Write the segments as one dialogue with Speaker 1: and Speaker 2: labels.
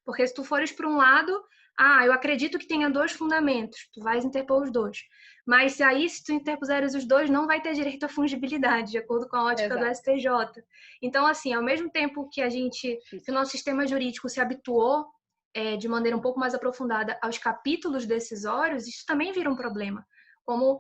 Speaker 1: Porque se tu fores para um lado, eu acredito que tenha 2 fundamentos, tu vais interpor os 2. Mas se tu interpuseres os 2, não vai ter direito à fungibilidade, de acordo com a ótica do STJ. Então, assim, ao mesmo tempo que que o nosso sistema jurídico se habituou de maneira um pouco mais aprofundada aos capítulos decisórios, isso também vira um problema. Como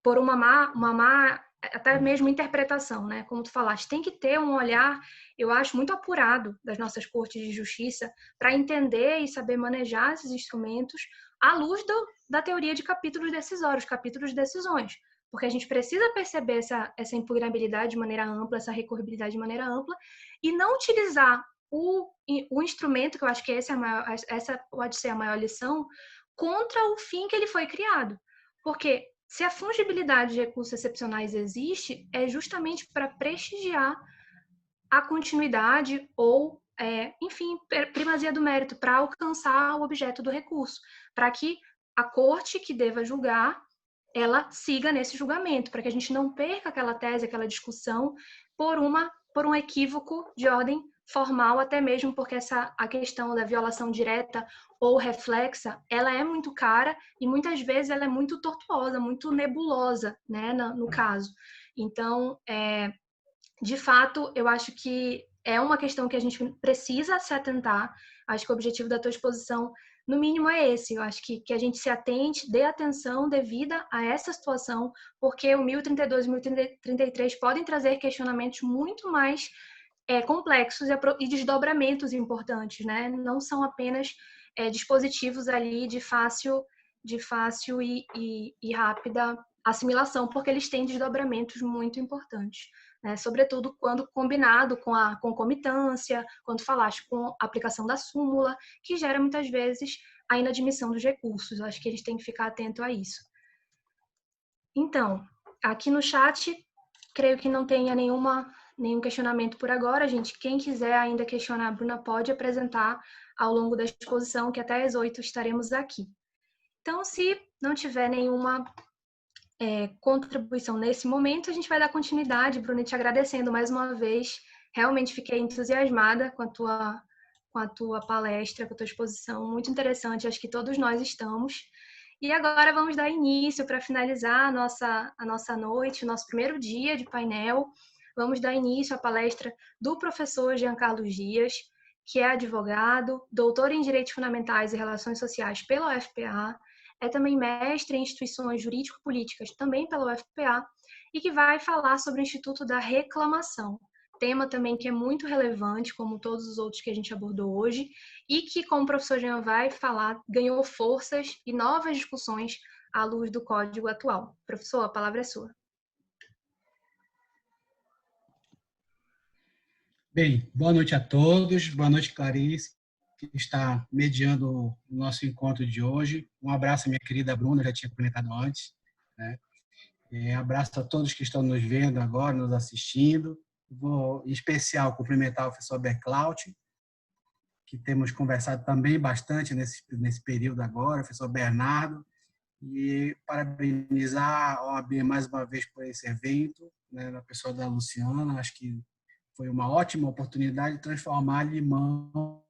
Speaker 1: por uma má até mesmo interpretação, né? Como tu falaste, tem que ter um olhar, eu acho, muito apurado das nossas cortes de justiça para entender e saber manejar esses instrumentos à luz da teoria de capítulos decisórios, capítulos de decisões. Porque a gente precisa perceber essa impugnabilidade de maneira ampla, essa recorribilidade de maneira ampla, e não utilizar o instrumento, que eu acho que essa pode ser a maior lição, contra o fim que ele foi criado. Porque se a fungibilidade de recursos excepcionais existe, é justamente para prestigiar a continuidade ou, enfim, primazia do mérito, para alcançar o objeto do recurso, para que a corte que deva julgar, ela siga nesse julgamento, para que a gente não perca aquela tese, aquela discussão por um equívoco de ordem formal, até mesmo porque a questão da violação direta ou reflexa, ela é muito cara e muitas vezes ela é muito tortuosa, muito nebulosa, né, no caso. Então, de fato, eu acho que é uma questão que a gente precisa se atentar. Acho que o objetivo da tua exposição, no mínimo, é esse. Eu acho que a gente se atente, dê atenção devida a essa situação, porque o 1032 e o 1033 podem trazer questionamentos muito mais complexos e desdobramentos importantes, né? Não são apenas dispositivos ali de fácil e rápida assimilação, porque eles têm desdobramentos muito importantes, né? Sobretudo quando combinado com a concomitância, quando falaste com a aplicação da súmula, que gera muitas vezes a inadmissão dos recursos. Eu acho que a gente tem que ficar atento a isso. Então, aqui no chat, creio que não tenha nenhum questionamento por agora, gente. Quem quiser ainda questionar a Bruna pode apresentar ao longo da exposição, que até às 8 estaremos aqui. Então, se não tiver nenhuma contribuição nesse momento, a gente vai dar continuidade. Bruna, te agradecendo mais uma vez. Realmente fiquei entusiasmada com a tua palestra, com a tua exposição. Muito interessante, acho que todos nós estamos. E agora vamos dar início, para finalizar a nossa noite, o nosso primeiro dia de painel. Vamos dar início à palestra do professor Jean Carlos Dias, que é advogado, doutor em Direitos Fundamentais e Relações Sociais pela UFPA, é também mestre em instituições jurídico-políticas, também pela UFPA, e que vai falar sobre o Instituto da Reclamação, tema também que é muito relevante, como todos os outros que a gente abordou hoje, e que, como o professor Jean vai falar, ganhou forças e novas discussões à luz do código atual. Professor, a palavra é sua.
Speaker 2: Bem, boa noite a todos, boa noite, Clarice, que está mediando o nosso encontro de hoje. Um abraço à minha querida Bruna, já tinha comentado antes, né? Abraço a todos que estão nos vendo agora, nos assistindo. Vou, em especial, cumprimentar o professor Berclaut, que temos conversado também bastante nesse período agora, o professor Bernardo, e parabenizar a OAB mais uma vez por esse evento, né, na pessoa da Luciana. Acho que foi uma ótima oportunidade de transformar limão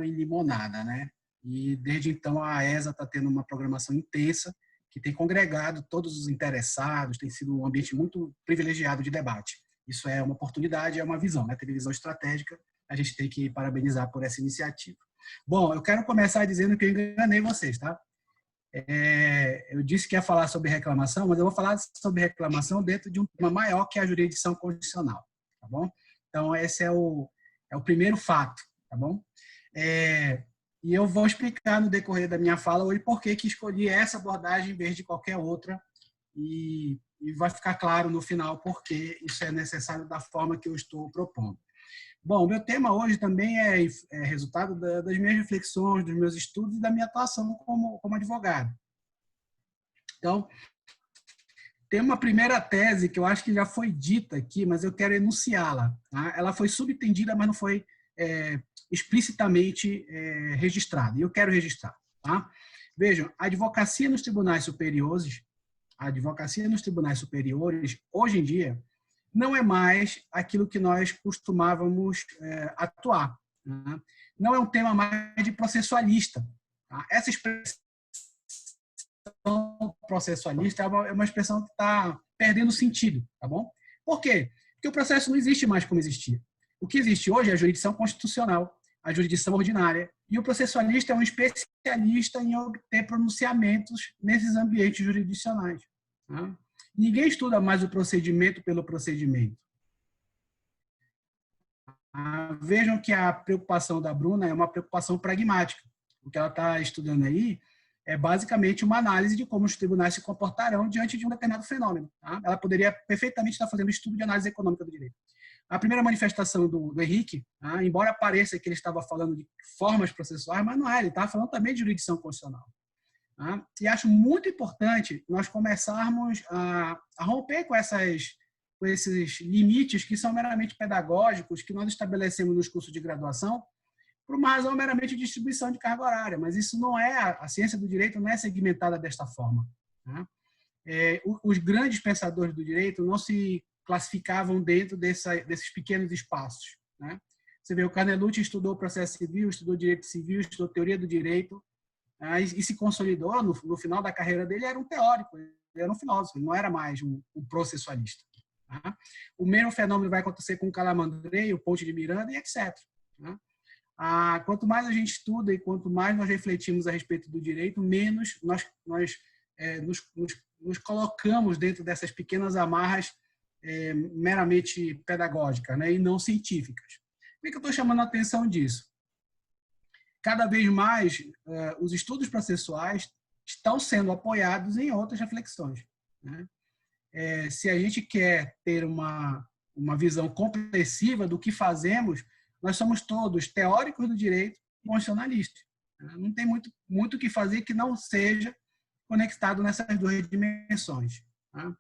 Speaker 2: em limonada, né? E desde então a ESA está tendo uma programação intensa que tem congregado todos os interessados, tem sido um ambiente muito privilegiado de debate. Isso é uma oportunidade, é uma visão, né? Ter visão estratégica, a gente tem que parabenizar por essa iniciativa. Bom, eu quero começar dizendo que eu enganei vocês, tá? Eu disse que ia falar sobre reclamação, mas eu vou falar sobre reclamação dentro de um tema maior, que é a jurisdição constitucional, tá bom? Então, esse é o primeiro fato, tá bom? E eu vou explicar no decorrer da minha fala hoje por que escolhi essa abordagem em vez de qualquer outra, e vai ficar claro no final por que isso é necessário da forma que eu estou propondo. Bom, o meu tema hoje também é resultado das minhas reflexões, dos meus estudos e da minha atuação como advogado. Então, tem uma primeira tese que eu acho que já foi dita aqui, mas eu quero enunciá-la. Tá? Ela foi subentendida, mas não foi explicitamente registrada. E eu quero registrar. Tá? Vejam, a advocacia nos tribunais superiores, hoje em dia, não é mais aquilo que nós costumávamos atuar. Tá? Não é um tema mais de processualista. Tá? Essa expressão processualista é uma expressão que está perdendo sentido, tá bom? Por quê? Porque o processo não existe mais como existia. O que existe hoje é a jurisdição constitucional, a jurisdição ordinária, e o processualista é um especialista em obter pronunciamentos nesses ambientes jurisdicionais. Tá? Ninguém estuda mais o procedimento pelo procedimento. Vejam que a preocupação da Bruna é uma preocupação pragmática. O que ela está estudando aí é basicamente uma análise de como os tribunais se comportarão diante de um determinado fenômeno. Tá? Ela poderia perfeitamente estar fazendo estudo de análise econômica do direito. A primeira manifestação do Henrique, tá? Embora pareça que ele estava falando de formas processuais, mas não é, ele estava falando também de jurisdição constitucional. Tá? E acho muito importante nós começarmos a romper com esses limites que são meramente pedagógicos, que nós estabelecemos nos cursos de graduação, por uma razão meramente de distribuição de carga horária, mas isso não é, a ciência do direito não é segmentada desta forma. Tá? Os grandes pensadores do direito não se classificavam dentro desses pequenos espaços. Né? Você vê, o Carnelucci estudou processo civil, estudou direito civil, estudou teoria do direito, e se consolidou, no final da carreira dele, era um teórico, ele era um filósofo, ele não era mais um processualista. Tá? O mesmo fenômeno vai acontecer com o Calamandrei, o Ponte de Miranda e etc. Tá? Quanto mais a gente estuda e quanto mais nós refletimos a respeito do direito, menos nós nos colocamos dentro dessas pequenas amarras meramente pedagógicas, né, e não científicas. Por que eu estou chamando a atenção disso? Cada vez mais, os estudos processuais estão sendo apoiados em outras reflexões. Né? Se a gente quer ter uma visão compreensiva do que fazemos, nós somos todos teóricos do direito e constitucionalistas. Não tem muito o que fazer que não seja conectado nessas duas dimensões. Tá?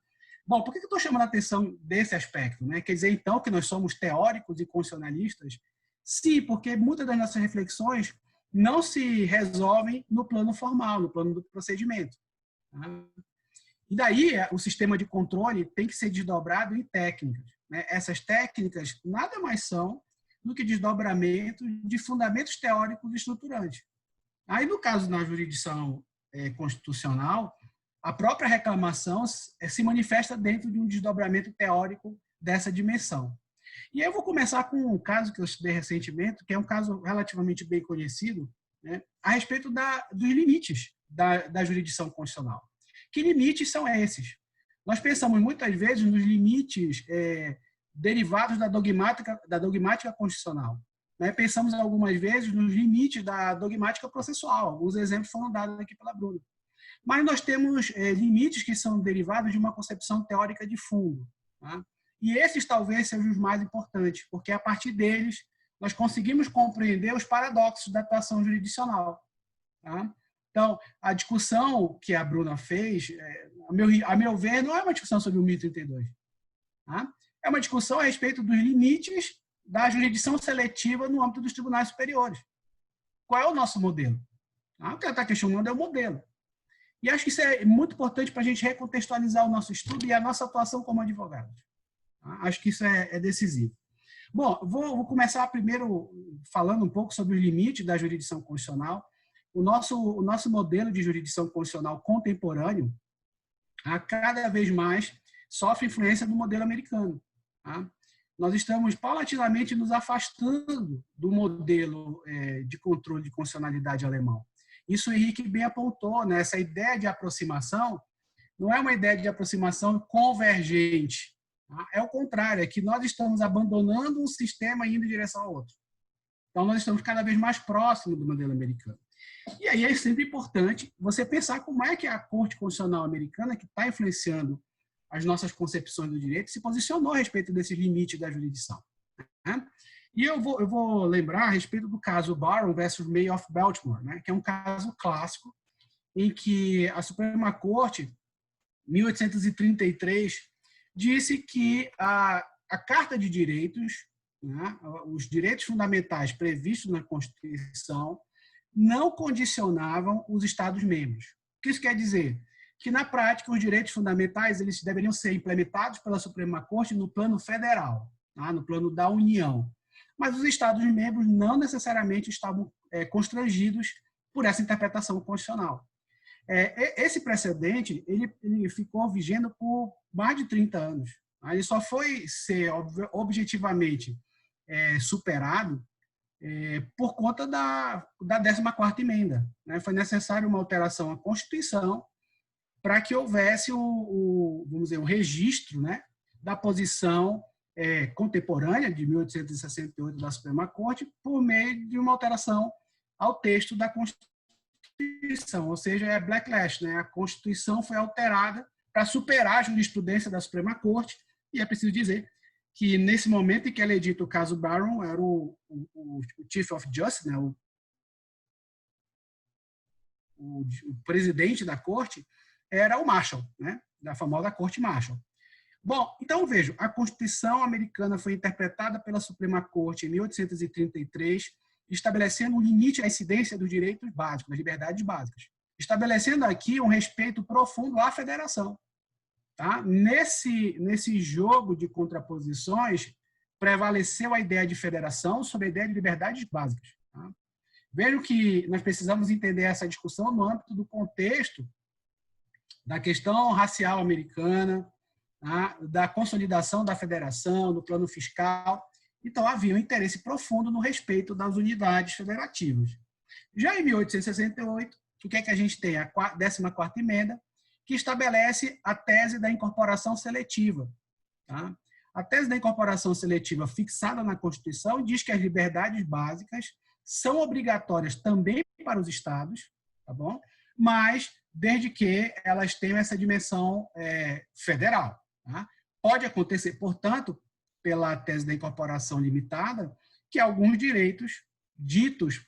Speaker 2: Bom, por que eu estou chamando a atenção desse aspecto? Né? Quer dizer, então, que nós somos teóricos e constitucionalistas? Sim, porque muitas das nossas reflexões não se resolvem no plano formal, no plano do procedimento. Tá? E daí, o sistema de controle tem que ser desdobrado em técnicas. Né? Essas técnicas nada mais são do que desdobramento de fundamentos teóricos estruturantes. Aí, no caso da jurisdição constitucional, a própria reclamação se manifesta dentro de um desdobramento teórico dessa dimensão. E aí eu vou começar com um caso que eu estudei recentemente, que é um caso relativamente bem conhecido, né, a respeito dos limites da jurisdição constitucional. Que limites são esses? Nós pensamos muitas vezes nos limites derivados da dogmática constitucional. Né? Pensamos algumas vezes nos limites da dogmática processual. Alguns exemplos foram dados aqui pela Bruna. Mas nós temos limites que são derivados de uma concepção teórica de fundo. Tá? E esses talvez sejam os mais importantes, porque a partir deles nós conseguimos compreender os paradoxos da atuação jurisdicional. Tá? Então, a discussão que a Bruna fez, a meu ver, não é uma discussão sobre o 1032. Tá? É uma discussão a respeito dos limites da jurisdição seletiva no âmbito dos tribunais superiores. Qual é o nosso modelo? Tá? O que ela está questionando é o modelo. E acho que isso é muito importante para a gente recontextualizar o nosso estudo e a nossa atuação como advogados. Tá? Acho que isso é decisivo. Bom, vou começar primeiro falando um pouco sobre os limites da jurisdição constitucional. O nosso modelo de jurisdição constitucional contemporâneo, cada vez mais, sofre influência do modelo americano. Tá? Nós estamos paulatinamente nos afastando do modelo de controle de constitucionalidade alemão. Isso o Henrique bem apontou, né? Essa ideia de aproximação não é uma ideia de aproximação convergente. Tá? É o contrário, é que nós estamos abandonando um sistema e indo em direção ao outro. Então, nós estamos cada vez mais próximos do modelo americano. E aí é sempre importante você pensar como é que a Corte Constitucional Americana, que está influenciando as nossas concepções do direito, se posicionou a respeito desses limites da jurisdição. Né? E eu vou lembrar a respeito do caso Barron versus May of Baltimore, né? Que é um caso clássico em que a Suprema Corte, em 1833, disse que a Carta de Direitos, né, os direitos fundamentais previstos na Constituição, não condicionavam os Estados-membros. O que isso quer dizer? Que, na prática, os direitos fundamentais eles deveriam ser implementados pela Suprema Corte no plano federal, tá? No plano da União. mas os Estados-membros não necessariamente estavam constrangidos por essa interpretação constitucional. Esse precedente ele ficou vigendo por mais de 30 anos. Ele só foi ser objetivamente superado por conta da 14ª emenda. Foi necessário uma alteração à Constituição para que houvesse vamos dizer, um registro, da posição contemporânea de 1868 da Suprema Corte por meio de uma alteração ao texto da Constituição, ou seja, é backlash, a Constituição foi alterada para superar a jurisprudência da Suprema Corte, e é preciso dizer que nesse momento em que é edito o caso Barron, era o Chief of Justice, o presidente da corte, era o Marshall, da famosa Corte Marshall. Bom, então vejo, a Constituição americana foi interpretada pela Suprema Corte em 1833, estabelecendo um limite à incidência dos direitos básicos, das liberdades básicas, estabelecendo aqui um respeito profundo à federação. Tá? Nesse jogo de contraposições, prevaleceu a ideia de federação sobre a ideia de liberdades básicas. Tá? Vejo que nós precisamos entender essa discussão no âmbito do contexto da questão racial americana, tá? Da consolidação da federação, do plano fiscal. Então, havia um interesse profundo no respeito das unidades federativas. Já em 1868, o que é que a gente tem? A 14ª emenda, que estabelece a tese da incorporação seletiva. Tá? A tese da incorporação seletiva fixada na Constituição diz que as liberdades básicas são obrigatórias também para os estados, tá bom? Mas desde que elas tenham essa dimensão federal. Tá? Pode acontecer, portanto, pela tese da incorporação limitada, que alguns direitos ditos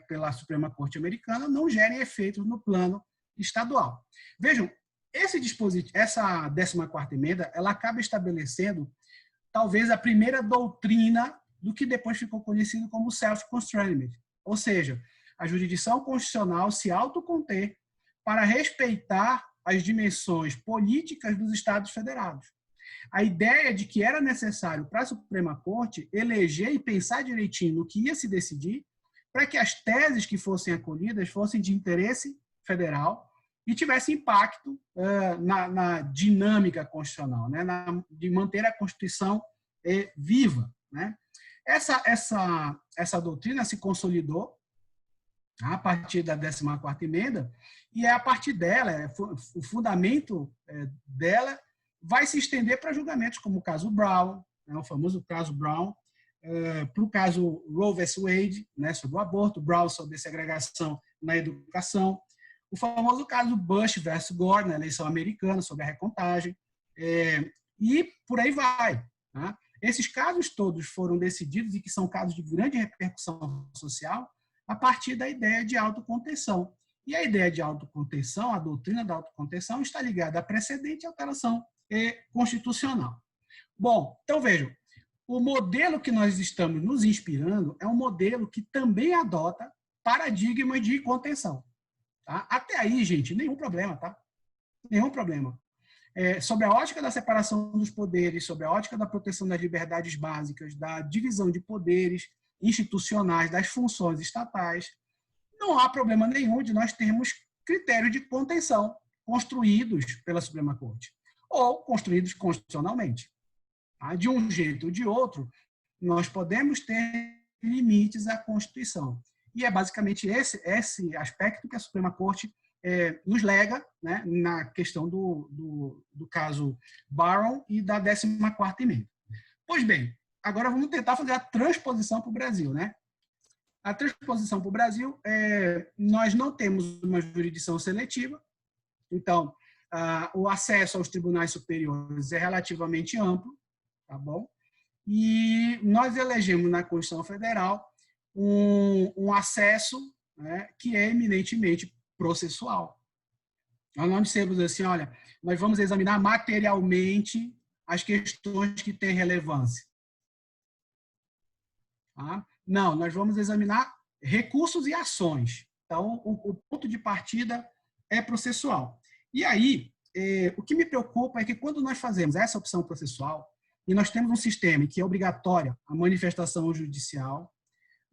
Speaker 2: pela Suprema Corte Americana não gerem efeitos no plano estadual. Vejam, essa 14ª emenda, ela acaba estabelecendo talvez a primeira doutrina do que depois ficou conhecido como self-constrainment, ou seja, a jurisdição constitucional se autoconter para respeitar as dimensões políticas dos Estados federados. A ideia de que era necessário para a Suprema Corte eleger e pensar direitinho no que ia se decidir para que as teses que fossem acolhidas fossem de interesse federal e tivesse impacto na dinâmica constitucional, de manter a Constituição viva. Essa doutrina se consolidou a partir da 14ª emenda e a partir dela, o fundamento dela vai se estender para julgamentos como o caso Brown, o famoso caso Brown, para o caso Roe vs. Wade, sobre o aborto, Brown sobre a segregação na educação, o famoso caso Bush versus Gore, na eleição americana, sobre a recontagem, e por aí vai. Tá? Esses casos todos foram decididos e que são casos de grande repercussão social a partir da ideia de autocontenção. E a ideia de autocontenção, a doutrina da autocontenção, está ligada a precedente e alteração constitucional. Bom, então vejam, o modelo que nós estamos nos inspirando é um modelo que também adota paradigmas de contenção. Tá? Até aí, gente, nenhum problema, tá? Nenhum problema. Sobre a ótica da separação dos poderes, sobre a ótica da proteção das liberdades básicas, da divisão de poderes institucionais, das funções estatais, não há problema nenhum de nós termos critérios de contenção construídos pela Suprema Corte ou construídos constitucionalmente. Tá? De um jeito ou de outro, nós podemos ter limites à Constituição. E é basicamente esse aspecto que a Suprema Corte nos lega, na questão do caso Barron e da 14ª emenda. Pois bem, agora vamos tentar fazer a transposição para o Brasil. A transposição para o Brasil, nós não temos uma jurisdição seletiva, então o acesso aos tribunais superiores é relativamente amplo, tá bom? E nós elegemos na Constituição Federal um acesso que é eminentemente processual. Nós não dissemos assim, olha, nós vamos examinar materialmente as questões que têm relevância. Tá? Não, nós vamos examinar recursos e ações. Então, o ponto de partida é processual. E aí, o que me preocupa é que quando nós fazemos essa opção processual, e nós temos um sistema em que é obrigatória a manifestação judicial,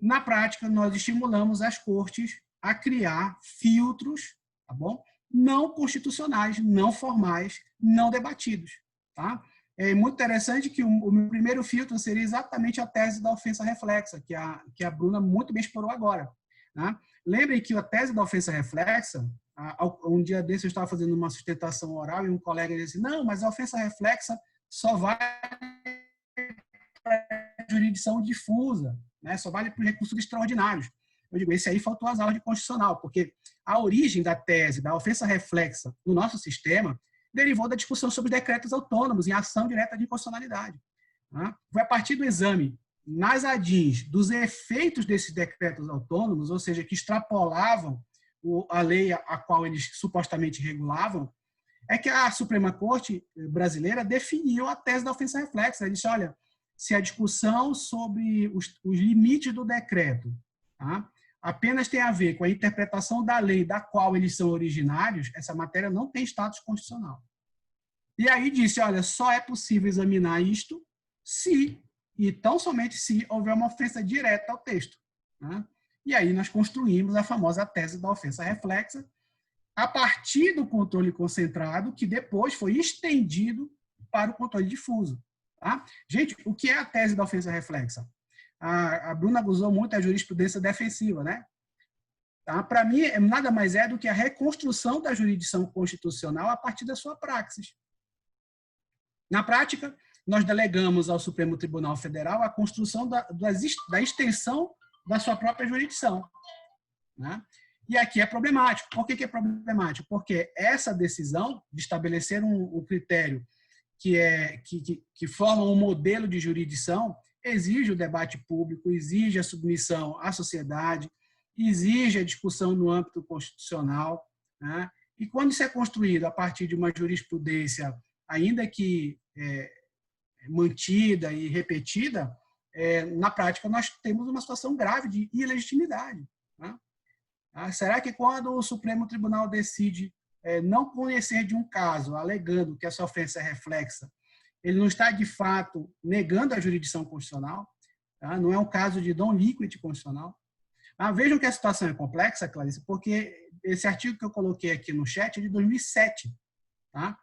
Speaker 2: na prática, nós estimulamos as cortes a criar filtros, tá bom? Não constitucionais, não formais, não debatidos. Tá? É muito interessante que o meu primeiro filtro seria exatamente a tese da ofensa reflexa, que a Bruna muito bem explorou agora. Tá? Lembrem que a tese da ofensa reflexa, um dia desse eu estava fazendo uma sustentação oral e um colega disse, não, mas a ofensa reflexa só vale para a jurisdição difusa, né? Só vale para os recursos extraordinários. Eu digo, esse aí faltou as aulas de constitucional, porque a origem da tese da ofensa reflexa no nosso sistema derivou da discussão sobre decretos autônomos em ação direta de inconstitucionalidade. Foi a partir do exame nas ADIs dos efeitos desses decretos autônomos, ou seja, que extrapolavam a lei a qual eles supostamente regulavam, é que a Suprema Corte brasileira definiu a tese da ofensa reflexa. Ele disse, olha, se a discussão sobre os limites do decreto, tá, apenas tem a ver com a interpretação da lei da qual eles são originários, essa matéria não tem status constitucional. E aí disse, olha, só é possível examinar isto se, e tão somente se, houver uma ofensa direta ao texto. Né? E aí nós construímos a famosa tese da ofensa reflexa, a partir do controle concentrado, que depois foi estendido para o controle difuso. Tá? Gente, o que é a tese da ofensa reflexa? A Bruna usou muito a jurisprudência defensiva, né? Tá? Para mim, nada mais é do que a reconstrução da jurisdição constitucional a partir da sua praxis. Na prática, nós delegamos ao Supremo Tribunal Federal a construção da extensão da sua própria jurisdição. Né? E aqui é problemático. Por que é problemático? Porque essa decisão de estabelecer um critério que forma um modelo de jurisdição exige o debate público, exige a submissão à sociedade, exige a discussão no âmbito constitucional. Né? E quando isso é construído a partir de uma jurisprudência, ainda que mantida e repetida, na prática nós temos uma situação grave de ilegitimidade. Né? Será que quando o Supremo Tribunal decide não conhecer de um caso, alegando que essa ofensa é reflexa, ele não está, de fato, negando a jurisdição constitucional? Tá? Não é um caso de non liquid constitucional? Vejam que a situação é complexa, Clarice, porque esse artigo que eu coloquei aqui no chat é de 2007. Tá?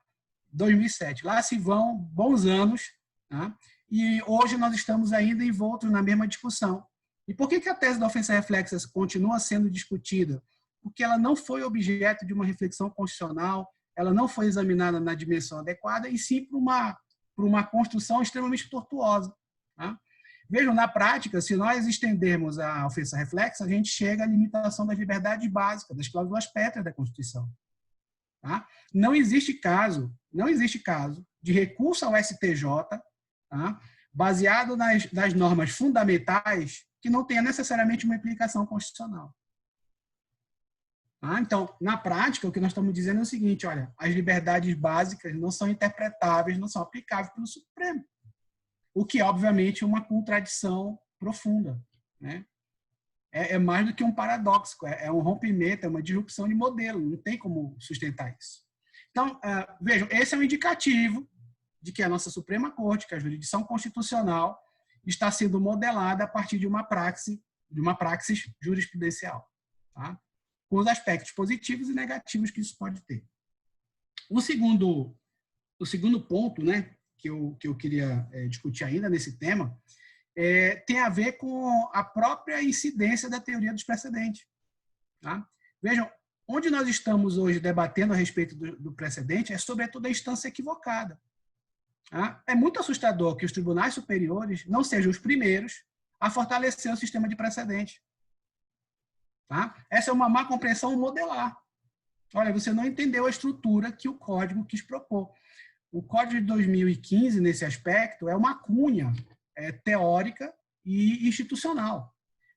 Speaker 2: 2007. Lá se vão bons anos, tá? E hoje nós estamos ainda envoltos na mesma discussão. E por que a tese da ofensa reflexa continua sendo discutida? Porque ela não foi objeto de uma reflexão constitucional, ela não foi examinada na dimensão adequada, e sim por uma construção extremamente tortuosa. Tá? Vejam, na prática, se nós estendermos a ofensa reflexa, a gente chega à limitação das liberdades básicas, das cláusulas pétreas da Constituição. Tá? Não existe caso de recurso ao STJ, tá? Baseado nas normas fundamentais que não tenha necessariamente uma implicação constitucional. Então, na prática, o que nós estamos dizendo é o seguinte, olha, as liberdades básicas não são interpretáveis, não são aplicáveis pelo Supremo. O que, obviamente, é uma contradição profunda. Né? É mais do que um paradoxo, é um rompimento, é uma disrupção de modelo, não tem como sustentar isso. Então, vejam, esse é um indicativo de que a nossa Suprema Corte, que a jurisdição constitucional, está sendo modelada a partir de uma praxis jurisprudencial. Tá? Com os aspectos positivos e negativos que isso pode ter. O segundo ponto, né, que eu queria discutir ainda nesse tema tem a ver com a própria incidência da teoria dos precedentes. Tá? Vejam, onde nós estamos hoje debatendo a respeito do precedente é, sobretudo, a instância equivocada. Tá? É muito assustador que os tribunais superiores não sejam os primeiros a fortalecer o sistema de precedente. Tá? Essa é uma má compreensão modelar. Olha, você não entendeu a estrutura que o Código quis propor. O Código de 2015, nesse aspecto, é uma cunha teórica e institucional.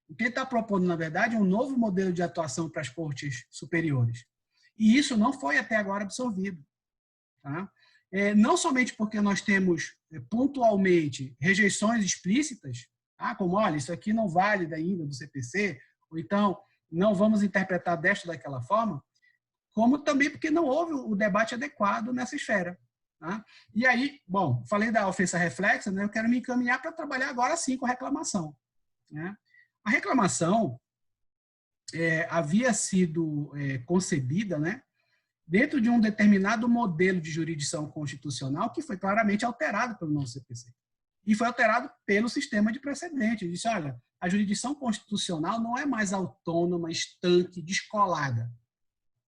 Speaker 2: O que ele está propondo, na verdade, é um novo modelo de atuação para as cortes superiores. E isso não foi até agora absorvido. Tá? Não somente porque nós temos pontualmente rejeições explícitas, como, olha, isso aqui não vale ainda do CPC, ou então não vamos interpretar desta ou daquela forma, como também porque não houve o debate adequado nessa esfera. Tá? E aí, bom, falei da ofensa reflexa, né? Eu quero me encaminhar para trabalhar agora sim com a reclamação. Né? A reclamação havia sido concebida, né, dentro de um determinado modelo de jurisdição constitucional que foi claramente alterado pelo nosso CPC. E foi alterado pelo sistema de precedente. Disse, olha, a jurisdição constitucional não é mais autônoma, estanque, descolada.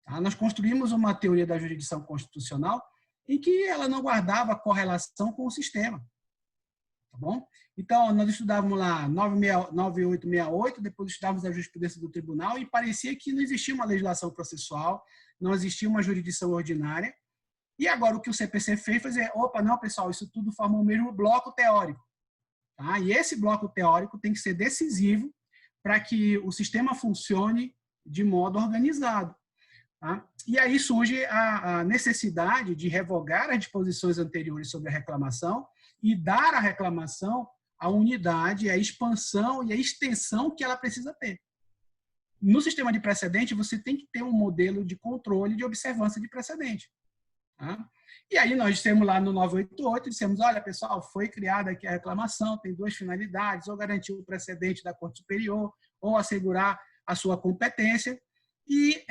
Speaker 2: Tá? Nós construímos uma teoria da jurisdição constitucional em que ela não guardava correlação com o sistema. Tá bom? Então, nós estudávamos lá 9868, depois estudávamos a jurisprudência do tribunal e parecia que não existia uma legislação processual, não existia uma jurisdição ordinária. E agora o que o CPC fez foi dizer, opa, não, pessoal, isso tudo forma o mesmo bloco teórico. Tá? E esse bloco teórico tem que ser decisivo para que o sistema funcione de modo organizado. Tá? E aí surge a necessidade de revogar as disposições anteriores sobre a reclamação e dar à reclamação a unidade, a expansão e a extensão que ela precisa ter. No sistema de precedente, você tem que ter um modelo de controle de observância de precedente. Tá? E aí nós dissemos lá no 988, dissemos, olha, pessoal, foi criada aqui a reclamação, tem duas finalidades, ou garantir o precedente da Corte Superior, ou assegurar a sua competência, e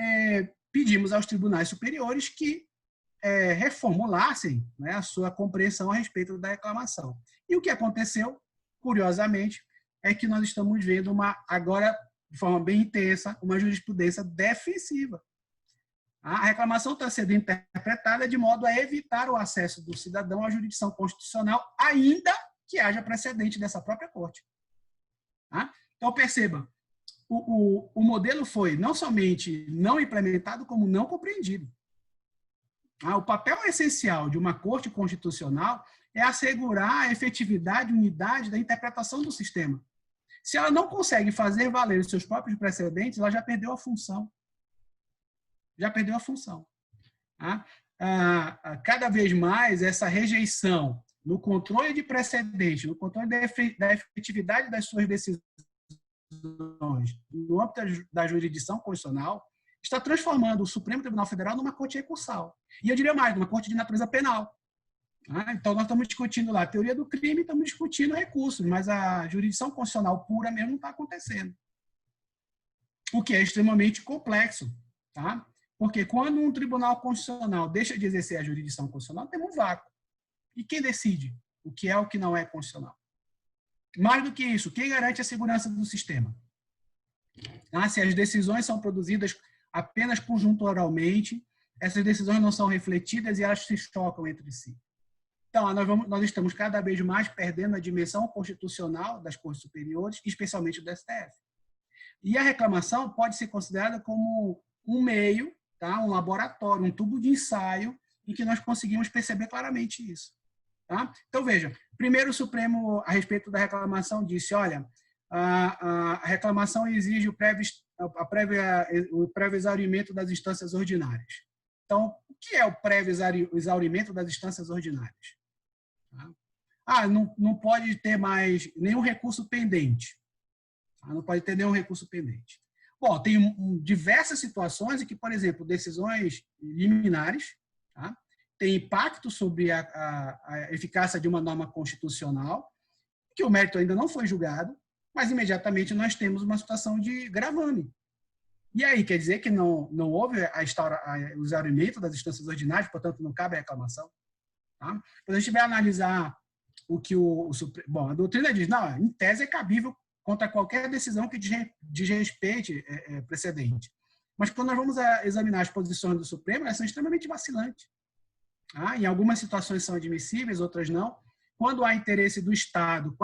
Speaker 2: pedimos aos tribunais superiores que reformulassem, né, a sua compreensão a respeito da reclamação. E o que aconteceu, curiosamente, é que nós estamos vendo agora, de forma bem intensa, uma jurisprudência defensiva. A reclamação está sendo interpretada de modo a evitar o acesso do cidadão à jurisdição constitucional, ainda que haja precedente dessa própria corte. Tá? Então, perceba, o modelo foi não somente não implementado, como não compreendido. O papel essencial de uma corte constitucional é assegurar a efetividade e unidade da interpretação do sistema. Se ela não consegue fazer valer os seus próprios precedentes, ela já perdeu a função. Já perdeu a função. Cada vez mais, essa rejeição no controle de precedente, no controle da efetividade das suas decisões no âmbito da jurisdição constitucional, está transformando o Supremo Tribunal Federal numa corte recursal. E eu diria mais, numa corte de natureza penal. Então, nós estamos discutindo lá a teoria do crime, estamos discutindo recursos, mas a jurisdição constitucional pura mesmo não está acontecendo. O que é extremamente complexo. Tá? Porque quando um tribunal constitucional deixa de exercer a jurisdição constitucional, tem um vácuo. E quem decide o que é o que não é constitucional? Mais do que isso, quem garante a segurança do sistema? Se as decisões são produzidas apenas conjunturalmente, essas decisões não são refletidas e elas se chocam entre si. Então, nós estamos cada vez mais perdendo a dimensão constitucional das cortes superiores, especialmente do STF. E a reclamação pode ser considerada como um meio, tá? Um laboratório, um tubo de ensaio, em que nós conseguimos perceber claramente isso. Tá? Então, veja, primeiro o Supremo, a respeito da reclamação, disse, olha, a reclamação exige o prévio exaurimento das instâncias ordinárias. Então, o que é o prévio exaurimento das instâncias ordinárias? Não pode ter mais nenhum recurso pendente. Não pode ter nenhum recurso pendente. Bom, tem diversas situações em que, por exemplo, decisões liminares, tá, têm impacto sobre a eficácia de uma norma constitucional, que o mérito ainda não foi julgado, mas imediatamente nós temos uma situação de gravame. E aí, quer dizer que não houve o exaurimento das instâncias ordinárias, portanto, não cabe a reclamação. Tá? Quando a gente vai analisar o que a doutrina diz, não, em tese é cabível contra qualquer decisão que desrespeite precedente. Mas quando nós vamos examinar as posições do Supremo, elas são extremamente vacilantes. Em algumas situações são admissíveis, outras não. Quando há interesse do Estado,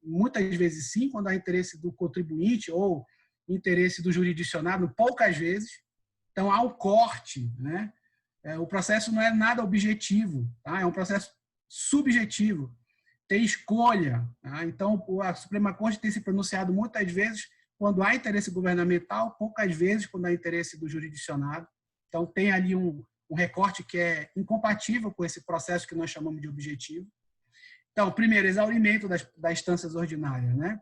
Speaker 2: muitas vezes sim, quando há interesse do contribuinte ou interesse do jurisdicionado, poucas vezes. Então, há um corte, né? O processo não é nada objetivo, tá? É um processo subjetivo, tem escolha. Tá? Então, a Suprema Corte tem se pronunciado muitas vezes quando há interesse governamental, poucas vezes quando há interesse do jurisdicionado. Então, tem ali um recorte que é incompatível com esse processo que nós chamamos de objetivo. Então, primeiro, exaurimento das instâncias ordinárias, né?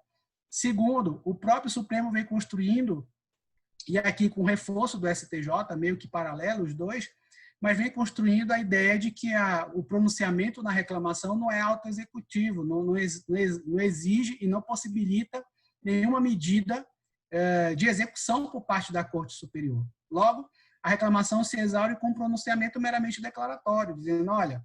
Speaker 2: Segundo, o próprio Supremo vem construindo, e aqui com reforço do STJ, meio que paralelo os dois, mas vem construindo a ideia de que o pronunciamento na reclamação não é autoexecutivo, não exige e não possibilita nenhuma medida de execução por parte da Corte Superior. Logo, a reclamação se exaure com um pronunciamento meramente declaratório, dizendo, olha,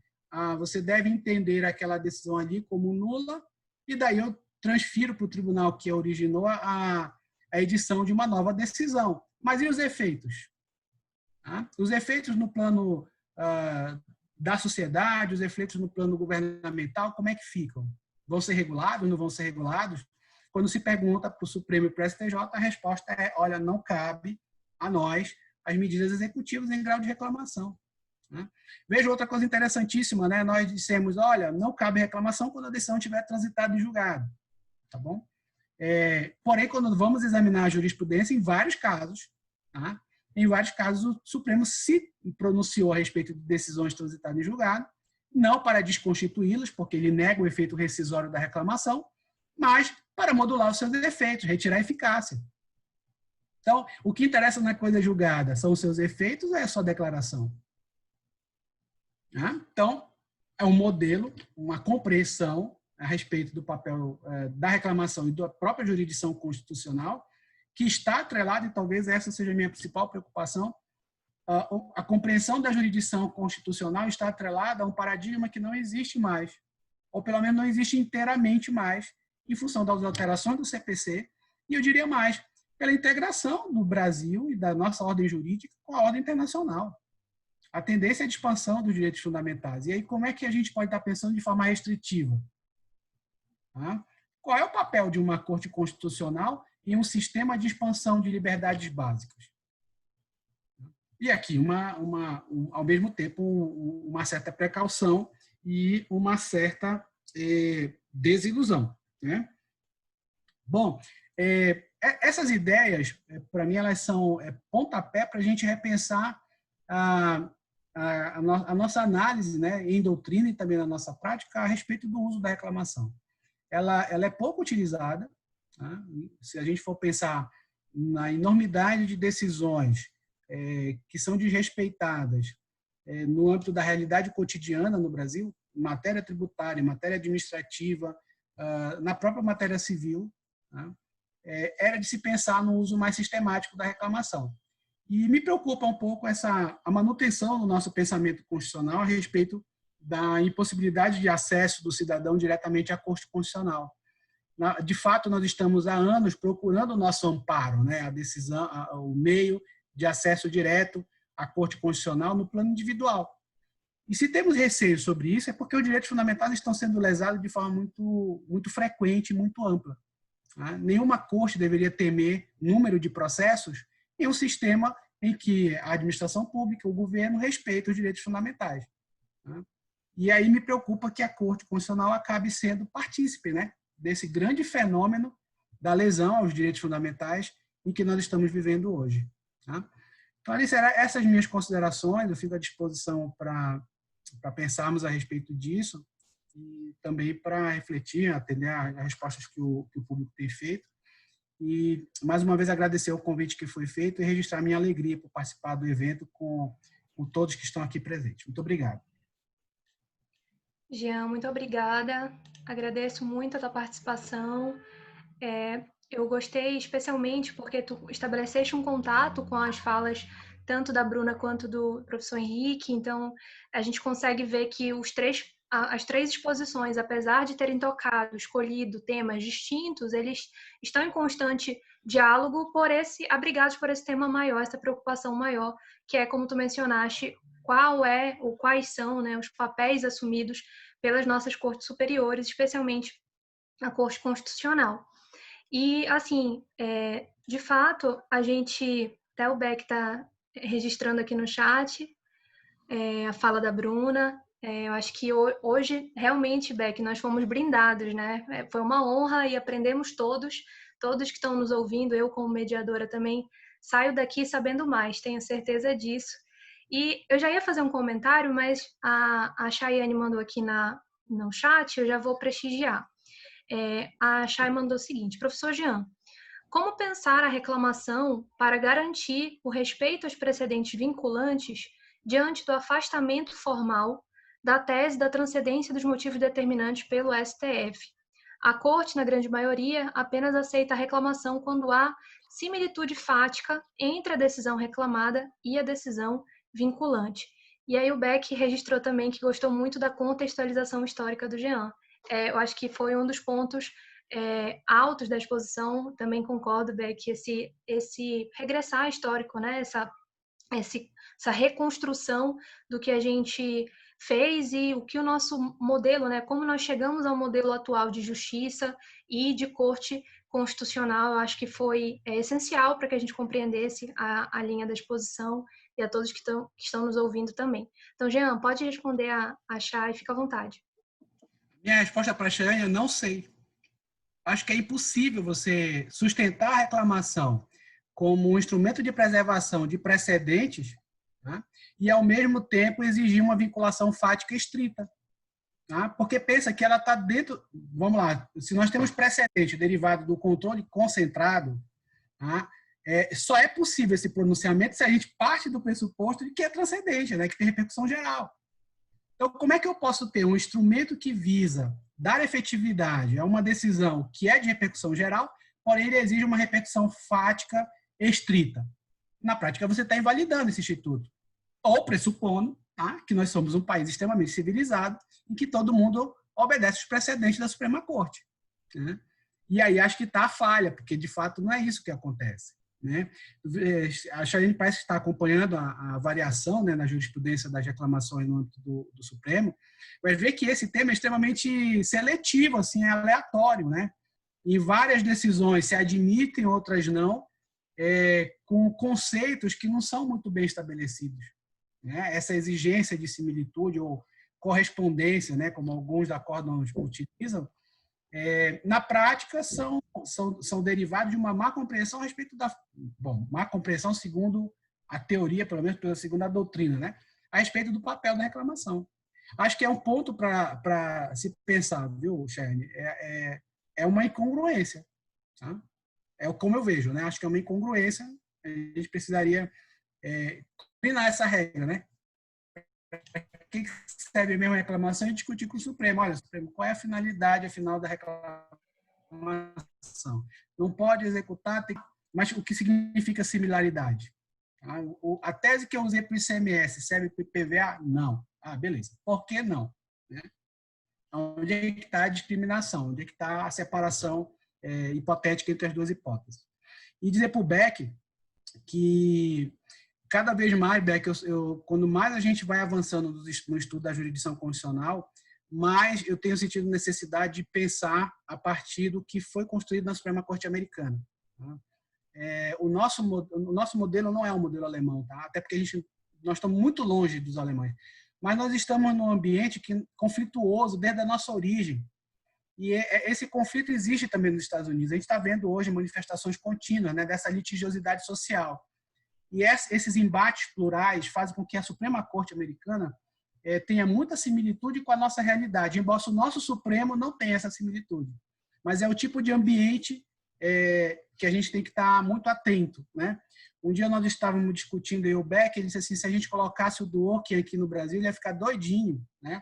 Speaker 2: você deve entender aquela decisão ali como nula, e daí eu transfiro para o tribunal que originou a edição de uma nova decisão. Mas e os efeitos? Os efeitos no plano da sociedade, os efeitos no plano governamental, como é que ficam? Vão ser regulados, não vão ser regulados? Quando se pergunta para o Supremo e para o STJ, a resposta é, olha, não cabe a nós as medidas executivas em grau de reclamação. Veja outra coisa interessantíssima, né? Nós dissemos, olha, não cabe reclamação quando a decisão estiver transitada em julgado, tá bom? Porém, quando vamos examinar a jurisprudência, em vários casos, tá? Em vários casos, o Supremo se pronunciou a respeito de decisões transitadas em julgado, não para desconstituí-las, porque ele nega o efeito rescisório da reclamação, mas para modular os seus efeitos, retirar a eficácia. Então, o que interessa na coisa julgada são os seus efeitos ou é a sua declaração? Então, é um modelo, uma compreensão a respeito do papel da reclamação e da própria jurisdição constitucional, que está atrelada, e talvez essa seja a minha principal preocupação, a compreensão da jurisdição constitucional está atrelada a um paradigma que não existe mais, ou pelo menos não existe inteiramente mais, em função das alterações do CPC, e eu diria mais, pela integração do Brasil e da nossa ordem jurídica com a ordem internacional. A tendência é de expansão dos direitos fundamentais. E aí, como é que a gente pode estar pensando de forma restritiva? Qual é o papel de uma Corte Constitucional em um sistema de expansão de liberdades básicas? E aqui, ao mesmo tempo, uma certa precaução e uma certa desilusão. Né? Bom, essas ideias, para mim, elas são pontapé para a gente repensar a nossa análise, né, em doutrina e também na nossa prática a respeito do uso da reclamação. Ela é pouco utilizada. Tá? Se a gente for pensar na enormidade de decisões que são desrespeitadas no âmbito da realidade cotidiana no Brasil, em matéria tributária, em matéria administrativa, na própria matéria civil, tá? Era de se pensar no uso mais sistemático da reclamação. E me preocupa um pouco a manutenção do nosso pensamento constitucional a respeito da impossibilidade de acesso do cidadão diretamente à Corte Constitucional. De fato, nós estamos há anos procurando o nosso amparo, né? A decisão, o meio de acesso direto à Corte Constitucional no plano individual. E se temos receio sobre isso, é porque os direitos fundamentais estão sendo lesados de forma muito, muito frequente e muito ampla. Tá? Nenhuma corte deveria temer número de processos em um sistema em que a administração pública, o governo, respeita os direitos fundamentais. Tá? E aí me preocupa que a Corte Constitucional acabe sendo partícipe, né, desse grande fenômeno da lesão aos direitos fundamentais em que nós estamos vivendo hoje. Tá? Então, Alice, essas minhas considerações, eu fico à disposição para pensarmos a respeito disso e também para refletir, atender às respostas que o público tem feito. E, mais uma vez, agradecer o convite que foi feito e registrar minha alegria por participar do evento com todos que estão aqui presentes. Muito obrigado.
Speaker 1: Jean, muito obrigada. Agradeço muito a tua participação. Eu gostei especialmente porque tu estabeleceste um contato com as falas tanto da Bruna quanto do professor Henrique. Então, a gente consegue ver que as três exposições, apesar de terem escolhido temas distintos, eles estão em constante diálogo abrigados por esse tema maior, essa preocupação maior, que é, como tu mencionaste, quais são, né, os papéis assumidos pelas nossas cortes superiores, especialmente a Corte Constitucional. E, assim, de fato, até o Beck está registrando aqui no chat a fala da Bruna. Eu acho que hoje, realmente, Beck, nós fomos brindados, né? Foi uma honra e aprendemos todos que estão nos ouvindo, eu como mediadora também, saio daqui sabendo mais, tenho certeza disso. E eu já ia fazer um comentário, mas a Chayane mandou aqui no chat, eu já vou prestigiar. A Chay mandou o seguinte: professor Jean, como pensar a reclamação para garantir o respeito aos precedentes vinculantes diante do afastamento formal da tese da transcendência dos motivos determinantes pelo STF. A Corte, na grande maioria, apenas aceita a reclamação quando há similitude fática entre a decisão reclamada e a decisão vinculante. E aí o Beck registrou também que gostou muito da contextualização histórica do Jean. Eu acho que foi um dos pontos altos da exposição. Também concordo, Beck, esse regressar histórico, né? Essa reconstrução do que a gente fez e o que o nosso modelo, né, como nós chegamos ao modelo atual de justiça e de corte constitucional, eu acho que foi essencial para que a gente compreendesse a linha da exposição e a todos que estão nos ouvindo também. Então, Jean, pode responder a Chay, fica à vontade.
Speaker 2: Minha resposta para a Chay, eu não sei. Acho que é impossível você sustentar a reclamação como um instrumento de preservação de precedentes, tá? E, ao mesmo tempo, exigir uma vinculação fática estrita. Tá? Porque pensa que ela está dentro... Vamos lá, se nós temos precedente derivado do controle concentrado, tá? Só é possível esse pronunciamento se a gente parte do pressuposto de que é transcendente, né? Que tem repercussão geral. Então, como é que eu posso ter um instrumento que visa dar efetividade a uma decisão que é de repercussão geral, porém ele exige uma repercussão fática estrita? Na prática, você está invalidando esse instituto. Ou pressupondo, tá, que nós somos um país extremamente civilizado em que todo mundo obedece os precedentes da Suprema Corte. Né? E aí acho que está a falha, porque de fato não é isso que acontece. Né? A gente parece que está acompanhando a variação, né, na jurisprudência das reclamações no âmbito do Supremo, vai ver que esse tema é extremamente seletivo, assim, é aleatório. Né? Em várias decisões se admitem, outras não, com conceitos que não são muito bem estabelecidos. Né? Essa exigência de similitude ou correspondência, né, como alguns acordos utilizam, na prática são derivados de uma má compreensão a respeito da... Bom, má compreensão segundo a teoria, pelo menos pela segunda doutrina, né, a respeito do papel da reclamação. Acho que é um ponto para se pensar, viu, Shane? É uma incongruência. Tá? É como eu vejo, né? Acho que é uma incongruência. A gente precisaria combinar essa regra, né? Que serve mesmo a reclamação e discutir com o Supremo. Olha, Supremo, qual é a finalidade, afinal, da reclamação? Não pode executar, mas o que significa similaridade? A tese que eu usei para o ICMS serve para o IPVA? Não. Ah, beleza. Por que não? Né? Onde é que está a discriminação? Onde é que está a separação hipotética entre as duas hipóteses? E dizer para o Beck que cada vez mais, Beck, quando mais a gente vai avançando no estudo da jurisdição constitucional, mais eu tenho sentido necessidade de pensar a partir do que foi construído na Suprema Corte Americana. Tá? O nosso modelo não é um modelo alemão, tá? Até porque nós estamos muito longe dos alemães. Mas nós estamos num ambiente conflituoso desde a nossa origem. E esse conflito existe também nos Estados Unidos. A gente está vendo hoje manifestações contínuas, né, dessa litigiosidade social. E esses embates plurais fazem com que a Suprema Corte Americana tenha muita similitude com a nossa realidade, embora o nosso Supremo não tenha essa similitude. Mas é o tipo de ambiente que a gente tem que estar muito atento. Né? Um dia nós estávamos discutindo, eu e o Beck, ele disse assim, se a gente colocasse o Dworkin aqui no Brasil, ele ia ficar doidinho. Né?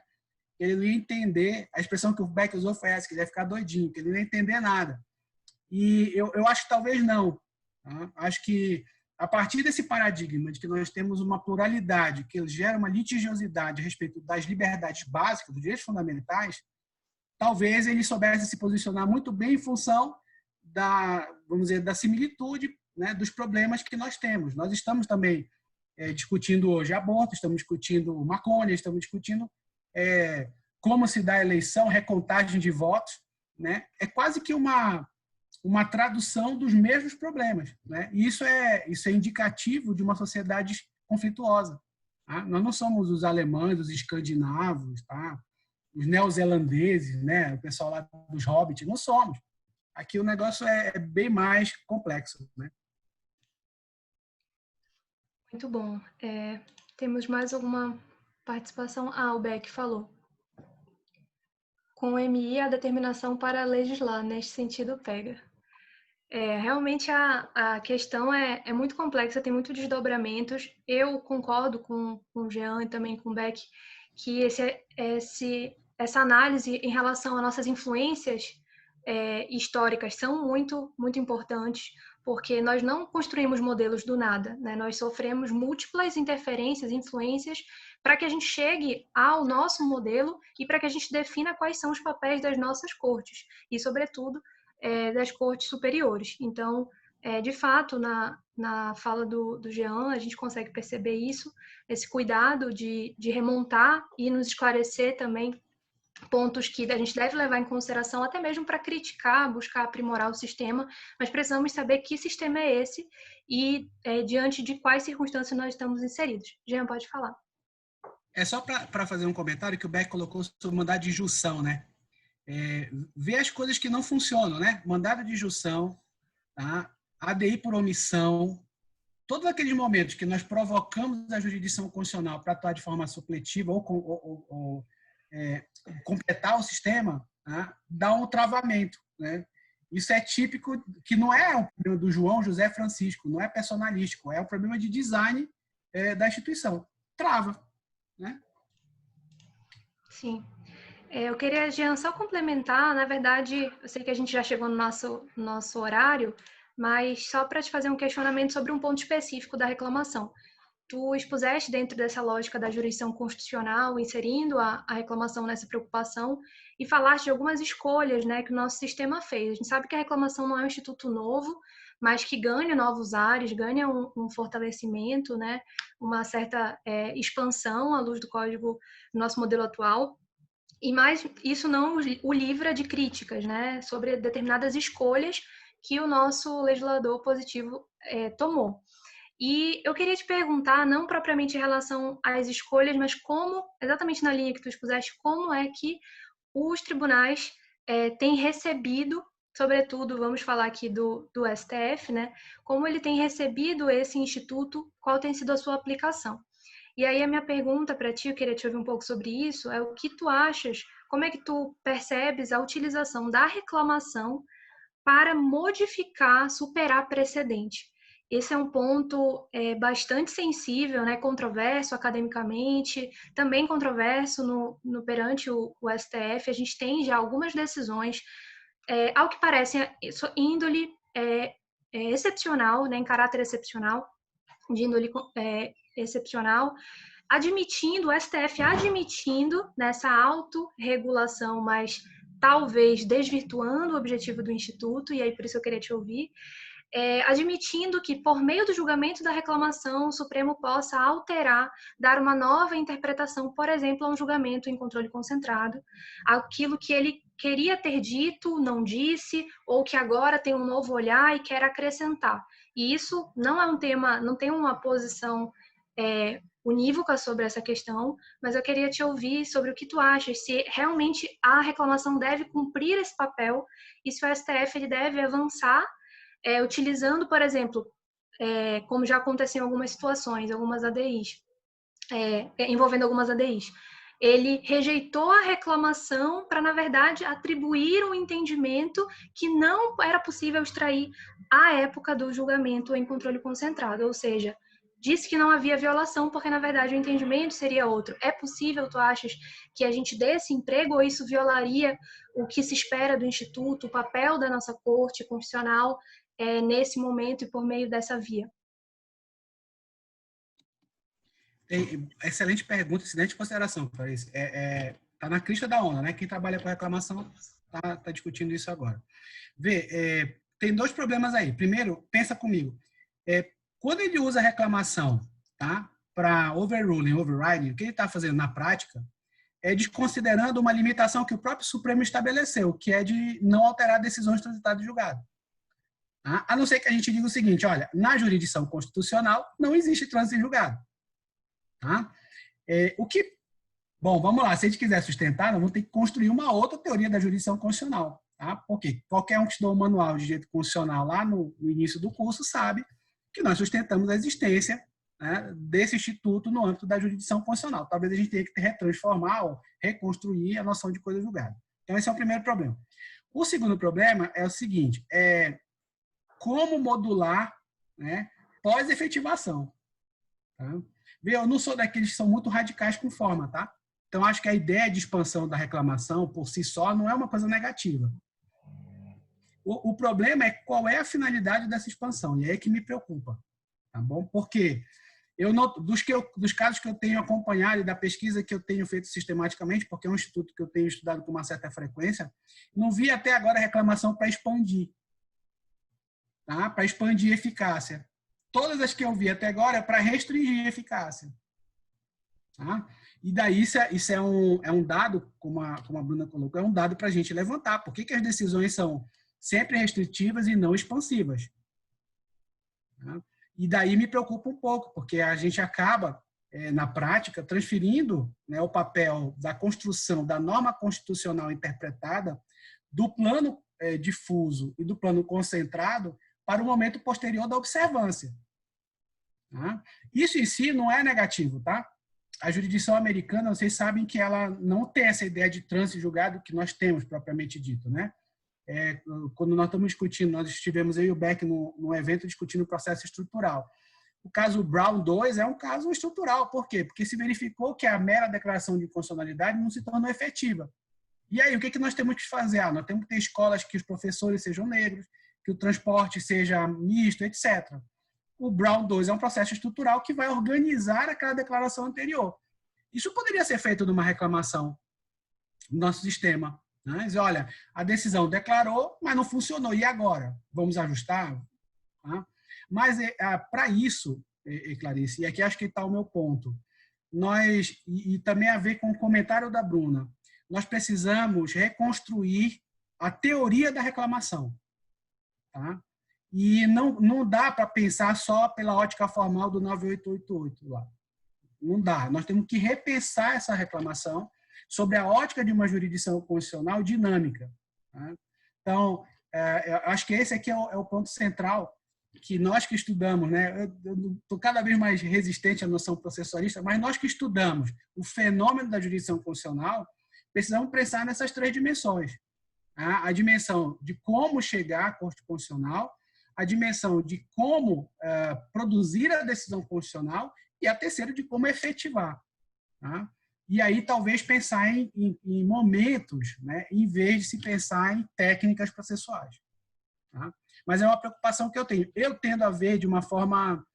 Speaker 2: Ele não ia entender, a expressão que o Beck usou foi essa, que ele ia ficar doidinho, que ele não ia entender nada. E eu acho que talvez não. Tá? Acho que a partir desse paradigma de que nós temos uma pluralidade que gera uma litigiosidade a respeito das liberdades básicas, dos direitos fundamentais, talvez ele soubesse se posicionar muito bem em função vamos dizer, da similitude, né, dos problemas que nós temos. Nós estamos também discutindo hoje aborto, estamos discutindo maconha, estamos discutindo como se dá a eleição, recontagem de votos. Né? É quase que uma tradução dos mesmos problemas. Né? E isso é indicativo de uma sociedade conflituosa. Tá? Nós não somos os alemães, os escandinavos, tá? Os neozelandeses, né? O pessoal lá dos hobbits, não somos. Aqui o negócio é bem mais complexo. Né?
Speaker 1: Muito bom. Temos mais alguma participação? O Beck falou. Com o MI, a determinação para legislar, neste sentido, pega. Realmente a questão é muito complexa, tem muitos desdobramentos. Eu concordo com o Jean e também com o Beck que essa análise em relação às nossas influências históricas são muito, muito importantes, porque nós não construímos modelos do nada, né? Nós sofremos múltiplas interferências, influências, para que a gente chegue ao nosso modelo e para que a gente defina quais são os papéis das nossas cortes. E, sobretudo, das cortes superiores. Então, de fato, na fala do Jean, a gente consegue perceber isso, esse cuidado de remontar e nos esclarecer também pontos que a gente deve levar em consideração, até mesmo para criticar, buscar aprimorar o sistema, mas precisamos saber que sistema é esse e diante de quais circunstâncias nós estamos inseridos. Jean, pode falar.
Speaker 2: É só para fazer um comentário que o Beck colocou sobre mandado de junção, né? Ver as coisas que não funcionam, né? Mandado de junção, tá? ADI por omissão, todos aqueles momentos que nós provocamos a jurisdição constitucional para atuar de forma supletiva ou completar o sistema, tá? Dá um travamento, né? Isso é típico, que não é um problema do João José Francisco, não é personalístico, é um problema de design da instituição. Trava, né?
Speaker 1: Sim. Eu queria, Jean, só complementar, na verdade, eu sei que a gente já chegou no nosso horário, mas só para te fazer um questionamento sobre um ponto específico da reclamação. Tu expuseste dentro dessa lógica da jurisdição constitucional, inserindo a reclamação nessa preocupação, e falaste de algumas escolhas, né, que o nosso sistema fez. A gente sabe que a reclamação não é um instituto novo, mas que ganha novos ares, ganha um fortalecimento, né, uma certa expansão à luz do código do nosso modelo atual. E mais, isso não o livra de críticas, né, sobre determinadas escolhas que o nosso legislador positivo tomou. E eu queria te perguntar, não propriamente em relação às escolhas, mas como, exatamente na linha que tu expuseste, como é que os tribunais têm recebido, sobretudo, vamos falar aqui do STF, né, como ele tem recebido esse instituto, qual tem sido a sua aplicação. E aí a minha pergunta para ti, eu queria te ouvir um pouco sobre isso, é o que tu achas, como é que tu percebes a utilização da reclamação para modificar, superar precedente? Esse é um ponto bastante sensível, né, controverso academicamente, também controverso perante o STF. A gente tem já algumas decisões, ao que parece, índole excepcional, né, em caráter excepcional, de índole excepcional, admitindo, o STF admitindo nessa autorregulação, mas talvez desvirtuando o objetivo do Instituto, e aí por isso eu queria te ouvir, admitindo que, por meio do julgamento da reclamação, o Supremo possa alterar, dar uma nova interpretação, por exemplo, a um julgamento em controle concentrado, aquilo que ele queria ter dito, não disse, ou que agora tem um novo olhar e quer acrescentar. E isso não é um tema, não tem uma posição unívoca sobre essa questão, mas eu queria te ouvir sobre o que tu achas, se realmente a reclamação deve cumprir esse papel e se o STF ele deve avançar utilizando, por exemplo, como já aconteceu em algumas situações, algumas ADIs, envolvendo algumas ADIs, ele rejeitou a reclamação para, na verdade, atribuir um entendimento que não era possível extrair à época do julgamento em controle concentrado, ou seja, disse que não havia violação porque, na verdade, o entendimento seria outro. É possível, tu achas, que a gente dê esse emprego ou isso violaria o que se espera do Instituto, o papel da nossa Corte Constitucional nesse momento e por meio dessa via?
Speaker 2: Excelente pergunta, excelente consideração, Clarice. Tá na crista da onda, né? Quem trabalha com reclamação tá discutindo isso agora. Vê, tem dois problemas aí. Primeiro, pensa comigo. Quando ele usa reclamação, tá, para overruling, overriding, o que ele está fazendo na prática é desconsiderando uma limitação que o próprio Supremo estabeleceu, que é de não alterar decisões transitadas de julgado. Tá? A não ser que a gente diga o seguinte, olha, na jurisdição constitucional não existe trânsito em julgado. Tá? Bom, vamos lá, se a gente quiser sustentar, nós vamos ter que construir uma outra teoria da jurisdição constitucional. Tá? Porque qualquer um que estudou o manual de direito constitucional lá no início do curso sabe que nós sustentamos a existência, né, desse instituto no âmbito da jurisdição constitucional. Talvez a gente tenha que retransformar ou reconstruir a noção de coisa julgada. Então, esse é o primeiro problema. O segundo problema é o seguinte, como modular, né, pós-efetivação. Tá? Eu não sou daqueles que são muito radicais com forma, tá? Então, acho que a ideia de expansão da reclamação, por si só, não é uma coisa negativa. O problema é qual é a finalidade dessa expansão, e é que me preocupa. Tá bom? Porque dos casos que eu tenho acompanhado e da pesquisa que eu tenho feito sistematicamente, porque é um instituto que eu tenho estudado com uma certa frequência, não vi até agora reclamação para expandir. Tá? Para expandir a eficácia. Todas as que eu vi até agora é para restringir a eficácia. Tá? E daí isso é um dado, como a Bruna colocou, é um dado para a gente levantar. Por que as decisões são sempre restritivas e não expansivas? Tá? E daí me preocupa um pouco, porque a gente acaba, na prática, transferindo, né, o papel da construção da norma constitucional interpretada do plano difuso e do plano concentrado para o momento posterior da observância. Tá? Isso em si não é negativo, tá? A jurisdição americana, vocês sabem que ela não tem essa ideia de trânsito julgado que nós temos, propriamente dito, né? Quando nós estamos discutindo, nós estivemos eu e o Beck num evento discutindo o processo estrutural. O caso Brown 2 é um caso estrutural. Por quê? Porque se verificou que a mera declaração de inconstitucionalidade não se tornou efetiva. E aí, o que nós temos que fazer? Nós temos que ter escolas que os professores sejam negros, que o transporte seja misto, etc. O Brown 2 é um processo estrutural que vai organizar aquela declaração anterior. Isso poderia ser feito numa reclamação no nosso sistema. Né? Dizer, olha, a decisão declarou, mas não funcionou. E agora? Vamos ajustar? Tá? Mas, para isso, Clarice, e aqui acho que está o meu ponto, e também a ver com o comentário da Bruna, nós precisamos reconstruir a teoria da reclamação. Tá? E não dá para pensar só pela ótica formal do 9888 lá. Não dá. Nós temos que repensar essa reclamação sobre a ótica de uma jurisdição constitucional dinâmica. Tá? Então, acho que esse aqui é o ponto central que nós que estudamos, né? Eu estou cada vez mais resistente à noção processualista, mas nós que estudamos o fenômeno da jurisdição constitucional, precisamos pensar nessas três dimensões. Tá? A dimensão de como chegar à Corte Constitucional, a dimensão de como produzir a decisão constitucional e a terceira de como efetivar. Tá? E aí talvez pensar em momentos, né, em vez de se pensar em técnicas processuais. Tá? Mas é uma preocupação que eu tenho. Eu tendo a ver de uma forma...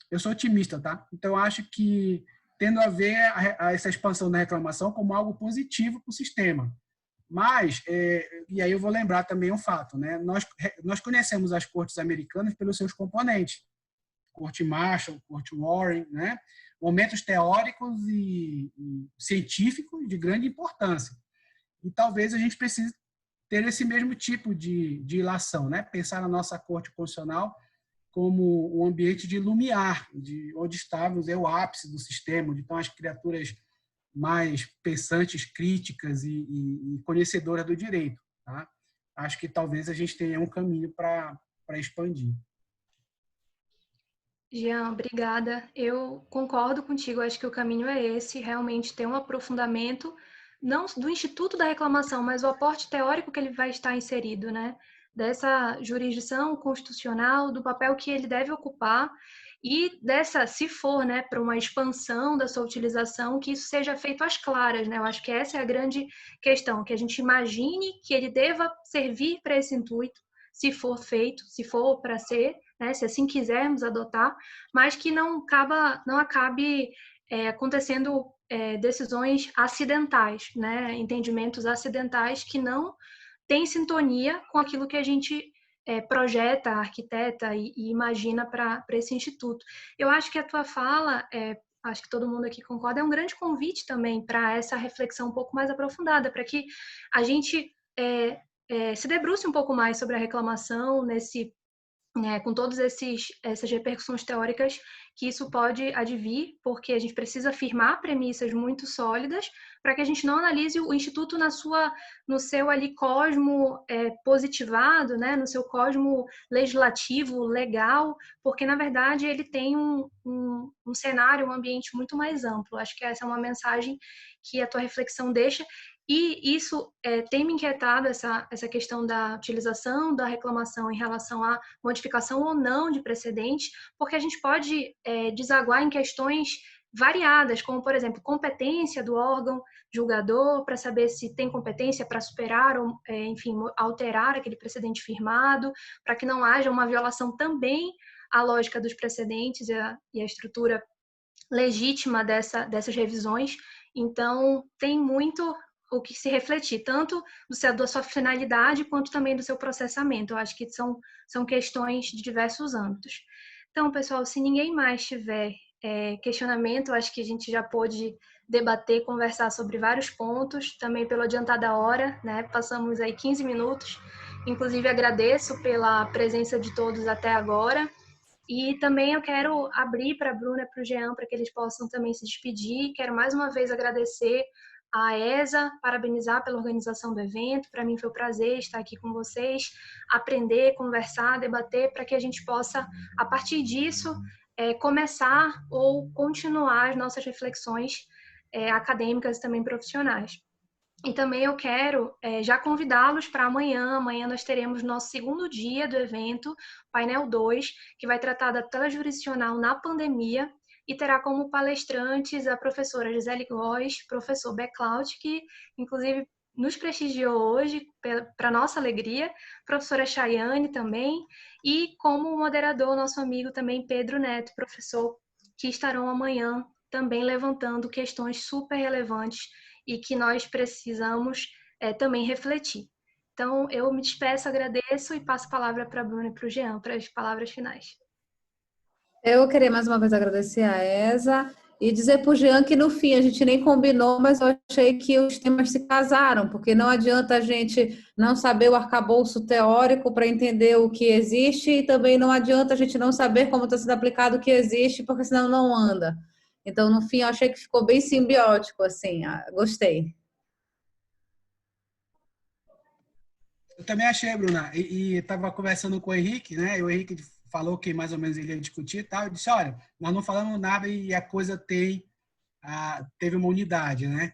Speaker 2: Eu sou otimista, tá? Então eu acho que tendo a ver essa expansão da reclamação como algo positivo para o sistema. Mas, e aí eu vou lembrar também um fato, né? Nós conhecemos as cortes americanas pelos seus componentes. Corte Marshall, Corte Warren, né? Momentos teóricos e científicos de grande importância. E talvez a gente precise ter esse mesmo tipo de ilação, né? Pensar na nossa Corte Constitucional como um ambiente de lumiar, onde estávamos, o ápice do sistema, onde estão as criaturas mais pensantes, críticas e conhecedoras do direito. Tá? Acho que talvez a gente tenha um caminho para expandir.
Speaker 1: Jean, obrigada. Eu concordo contigo, acho que o caminho é esse, realmente ter um aprofundamento, não do Instituto da Reclamação, mas o aporte teórico que ele vai estar inserido, né? Dessa jurisdição constitucional, do papel que ele deve ocupar e dessa, se for, né, para uma expansão da sua utilização, que isso seja feito às claras, né? Eu acho que essa é a grande questão, que a gente imagine que ele deva servir para esse intuito, se for feito, se for para ser, né, se assim quisermos adotar, mas que não acabe acontecendo decisões acidentais, né, entendimentos acidentais que não têm sintonia com aquilo que a gente projeta, arquiteta e imagina para esse instituto. Eu acho que a tua fala, acho que todo mundo aqui concorda, é um grande convite também para essa reflexão um pouco mais aprofundada, para que a gente se debruce um pouco mais sobre a reclamação com todas essas repercussões teóricas que isso pode advir, porque a gente precisa afirmar premissas muito sólidas para que a gente não analise o Instituto no seu ali cosmo positivado, né, no seu cosmo legislativo, legal, porque, na verdade, ele tem um cenário, um ambiente muito mais amplo. Acho que essa é uma mensagem que a tua reflexão deixa E isso tem me inquietado, essa questão da utilização da reclamação em relação à modificação ou não de precedente, porque a gente pode desaguar em questões variadas, como, por exemplo, competência do órgão julgador, para saber se tem competência para superar ou, enfim, alterar aquele precedente firmado, para que não haja uma violação também à lógica dos precedentes e a estrutura legítima dessas revisões. Então, tem muito o que se refletir, tanto da sua finalidade, quanto também do seu processamento. Eu acho que são questões de diversos âmbitos. Então, pessoal, se ninguém mais tiver questionamento, eu acho que a gente já pôde debater, conversar sobre vários pontos, também pelo adiantar da hora, né? Passamos aí 15 minutos. Inclusive, agradeço pela presença de todos até agora. E também eu quero abrir para a Bruna e para o Jean, para que eles possam também se despedir. Quero mais uma vez agradecer a ESA, parabenizar pela organização do evento. Para mim foi um prazer estar aqui com vocês, aprender, conversar, debater, para que a gente possa, a partir disso, começar ou continuar as nossas reflexões acadêmicas e também profissionais. E também eu quero já convidá-los para amanhã. Amanhã nós teremos nosso segundo dia do evento, painel 2, que vai tratar da telejurisdicional na pandemia e terá como palestrantes a professora Gisele Góes, professor Beclaut, que inclusive nos prestigiou hoje, para nossa alegria, professora Chayane também, e como moderador, nosso amigo também Pedro Neto, professor, que estarão amanhã também levantando questões super relevantes e que nós precisamos também refletir. Então, eu me despeço, agradeço e passo a palavra para a Bruna e para o Jean, para as palavras finais.
Speaker 3: Eu queria mais uma vez agradecer a ESA e dizer para o Jean que no fim a gente nem combinou, mas eu achei que os temas se casaram, porque não adianta a gente não saber o arcabouço teórico para entender o que existe e também não adianta a gente não saber como está sendo aplicado o que existe, porque senão não anda. Então, no fim, eu achei que ficou bem simbiótico, assim, gostei.
Speaker 2: Eu também achei, Bruna, e estava conversando com o Henrique, né? E o Henrique falou que mais ou menos ele ia discutir e tal. Eu disse, olha, nós não falamos nada e a coisa teve uma unidade, né?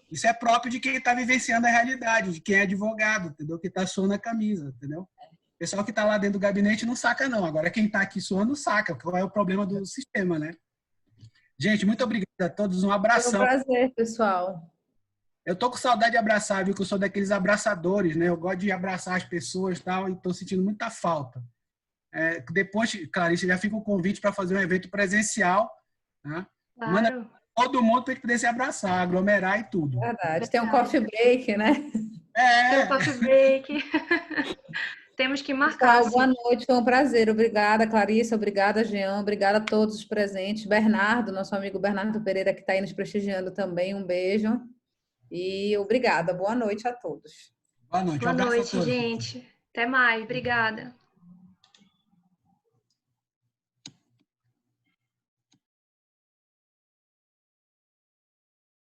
Speaker 2: Isso é próprio de quem está vivenciando a realidade, de quem é advogado, entendeu? Que está suando a camisa, entendeu? O pessoal que está lá dentro do gabinete não saca, não. Agora, quem está aqui suando, saca. Qual é o problema do sistema, né? Gente, muito obrigado a todos. Um abração.
Speaker 3: Foi um prazer, pessoal.
Speaker 2: Eu tô com saudade de abraçar, viu? Que eu sou daqueles abraçadores, né? Eu gosto de abraçar as pessoas e tal, e tô sentindo muita falta. Depois, Clarice, já fica o convite para fazer um evento presencial, né?
Speaker 1: Claro.
Speaker 2: Manda todo mundo para a gente poder se abraçar, aglomerar e tudo.
Speaker 3: Verdade. Tem um coffee break, né?
Speaker 1: Tem um coffee break. Temos que marcar.
Speaker 3: Pessoal, boa noite, foi um prazer. Obrigada, Clarice, obrigada, Jean, obrigada a todos os presentes. Bernardo, nosso amigo Bernardo Pereira, que está aí nos prestigiando também, um beijo. E obrigada, boa noite a todos.
Speaker 2: Boa noite,
Speaker 1: Boa noite, gente. Até mais, obrigada.